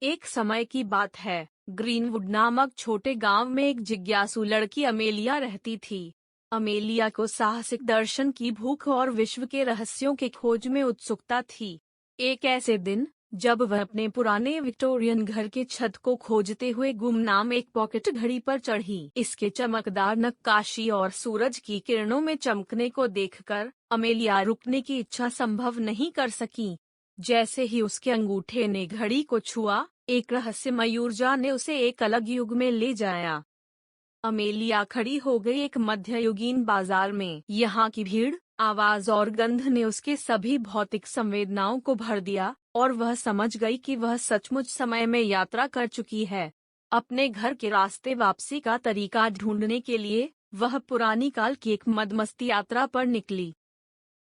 एक समय की बात है, ग्रीनवुड नामक छोटे गांव में एक जिज्ञासु लड़की अमेलिया रहती थी। अमेलिया को साहसिक दर्शन की भूख और विश्व के रहस्यों के खोज में उत्सुकता थी। एक ऐसे दिन, जब वह अपने पुराने विक्टोरियन घर के छत को खोजते हुए गुमनाम एक पॉकेट घड़ी पर चढ़ी। इसके चमकदार नक्काशी और सूरज की किरणों में चमकने को देखकर अमेलिया रुकने की इच्छा संभव नहीं कर सकी। जैसे ही उसके अंगूठे ने घड़ी को छुआ, एक रहस्यमय ऊर्जा ने उसे एक अलग युग में ले जाया। अमेलिया खड़ी हो गई एक मध्ययुगीन बाजार में। यहाँ की भीड़, आवाज और गंध ने उसके सभी भौतिक संवेदनाओं को भर दिया और वह समझ गई कि वह सचमुच समय में यात्रा कर चुकी है। अपने घर के रास्ते वापसी का तरीका ढूंढने के लिए वह पुरानी काल की एक मदमस्ती यात्रा पर निकली।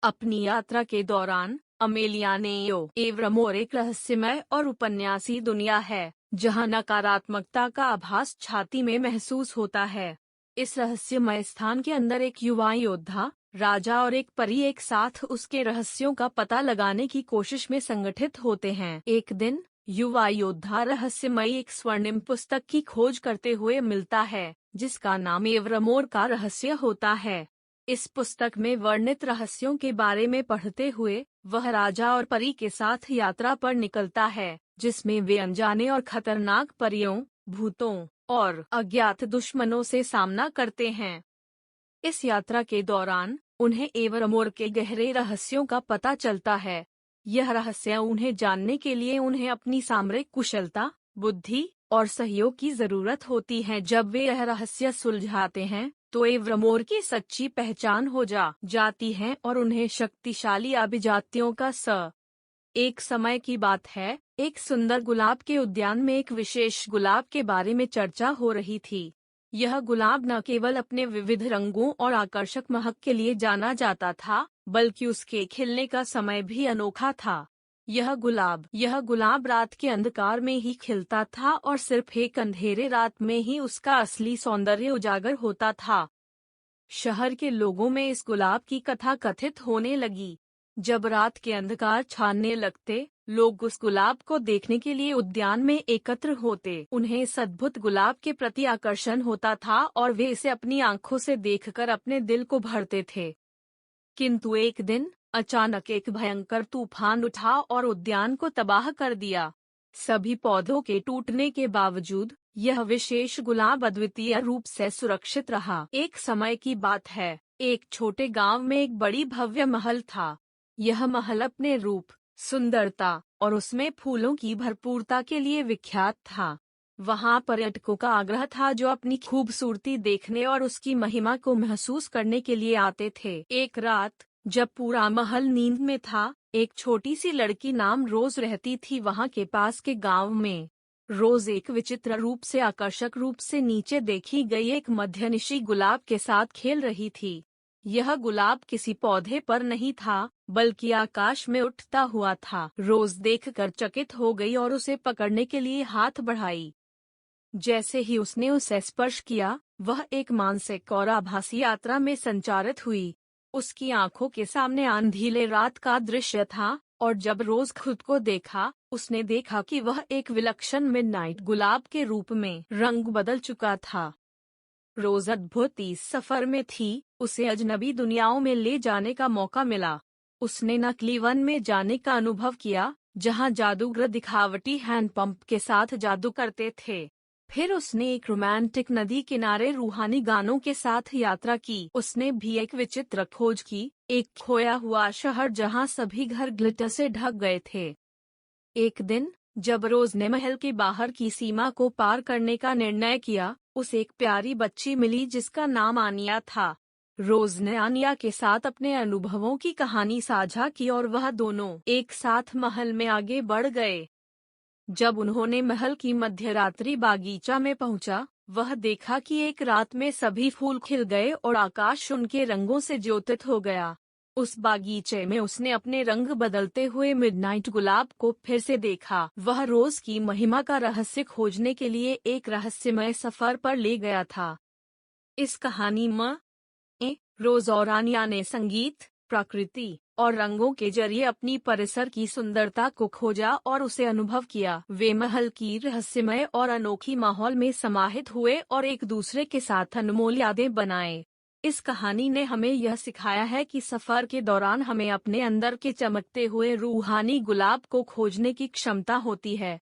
अपनी यात्रा के दौरान अमेलिया ने एवरमोर एक रहस्यमय और उपन्यासी दुनिया है, जहां नकारात्मकता का आभास छाती में महसूस होता है। इस रहस्यमय स्थान के अंदर एक युवा योद्धा, राजा और एक परी एक साथ उसके रहस्यों का पता लगाने की कोशिश में संगठित होते हैं। एक दिन, युवा योद्धा रहस्यमयी एक स्वर्णिम पुस्तक की खोज करते हुए मिलता है, जिसका नाम एवरमोर का रहस्य होता है। इस पुस्तक में वर्णित रहस्यों के बारे में पढ़ते हुए वह राजा और परी के साथ यात्रा पर निकलता है, जिसमें वे अनजाने और खतरनाक परियों, भूतों और अज्ञात दुश्मनों से सामना करते हैं। इस यात्रा के दौरान उन्हें एवरमोर के गहरे रहस्यों का पता चलता है। यह रहस्य उन्हें जानने के लिए उन्हें अपनी सामरिक कुशलता, बुद्धि और सहयोग की जरूरत होती है। जब वे यह रहस्य सुलझाते हैं, तो एवरमोर की सच्ची पहचान हो जाती है और उन्हें शक्तिशाली अभिजातियों का एक समय की बात है, एक सुंदर गुलाब के उद्यान में एक विशेष गुलाब के बारे में चर्चा हो रही थी। यह गुलाब न केवल अपने विविध रंगों और आकर्षक महक के लिए जाना जाता था, बल्कि उसके खिलने का समय भी अनोखा था। यह गुलाब रात के अंधकार में ही खिलता था और सिर्फ एक अंधेरे रात में ही उसका असली सौंदर्य उजागर होता था। शहर के लोगों में इस गुलाब की कथा कथित होने लगी। जब रात के अंधकार छानने लगते, लोग उस गुलाब को देखने के लिए उद्यान में एकत्र होते। उन्हें इस अद्भुत गुलाब के प्रति आकर्षण होता था और वे इसे अपनी आंखों से देखकर अपने दिल को भरते थे। किंतु एक दिन अचानक एक भयंकर तूफान उठा और उद्यान को तबाह कर दिया। सभी पौधों के टूटने के बावजूद यह विशेष गुलाब अद्वितीय रूप से सुरक्षित रहा। एक समय की बात है, एक छोटे गांव में एक बड़ी भव्य महल था। यह महल अपने रूप, सुंदरता और उसमें फूलों की भरपूरता के लिए विख्यात था। वहां पर्यटकों का आग्रह था, जो अपनी खूबसूरती देखने और उसकी महिमा को महसूस करने के लिए आते थे। एक रात, जब पूरा महल नींद में था, एक छोटी सी लड़की नाम रोज रहती थी वहां के पास के गांव में। रोज एक विचित्र रूप से आकर्षक रूप से नीचे देखी गई एक मध्यनिशी गुलाब के साथ खेल रही थी। यह गुलाब किसी पौधे पर नहीं था, बल्कि आकाश में उठता हुआ था। रोज देखकर चकित हो गई और उसे पकड़ने के लिए हाथ बढ़ाई। जैसे ही उसने उसे स्पर्श किया, वह एक मानसिक और आभासी यात्रा में संचारित हुई। उसकी आंखों के सामने अंधेरे रात का दृश्य था, और जब रोज खुद को देखा, उसने देखा कि वह एक विलक्षण मिडनाइट गुलाब के रूप में रंग बदल चुका था। रोज अद्भुत इस सफर में थी, उसे अजनबी दुनियाओं में ले जाने का मौका मिला। उसने नकली वन में जाने का अनुभव किया, जहां जादूगर दिखावटी हैंडपंप के साथ जादू करते थे। फिर उसने एक रोमांटिक नदी किनारे रूहानी गानों के साथ यात्रा की। उसने भी एक विचित्र खोज की, एक खोया हुआ शहर जहां सभी घर ग्लिटर से ढक गए थे। एक दिन, जब रोज ने महल के बाहर की सीमा को पार करने का निर्णय किया, उसे एक प्यारी बच्ची मिली जिसका नाम आनिया था। रोज ने आनिया के साथ अपने अनुभवों की कहानी साझा की और वह दोनों एक साथ महल में आगे बढ़ गए। जब उन्होंने महल की मध्यरात्रि बागीचा में पहुंचा, वह देखा कि एक रात में सभी फूल खिल गए और आकाश उनके रंगों से ज्योतित हो गया। उस बागीचे में उसने अपने रंग बदलते हुए मिडनाइट गुलाब को फिर से देखा। वह रोज की महिमा का रहस्य खोजने के लिए एक रहस्यमय सफर पर ले गया था। इस कहानी में रोज और आनिया ने संगीत, प्रकृति और रंगों के जरिए अपनी परिसर की सुंदरता को खोजा और उसे अनुभव किया। वे महल की रहस्यमय और अनोखी माहौल में समाहित हुए और एक दूसरे के साथ अनमोल यादें बनाए। इस कहानी ने हमें यह सिखाया है कि सफर के दौरान हमें अपने अंदर के चमकते हुए रूहानी गुलाब को खोजने की क्षमता होती है।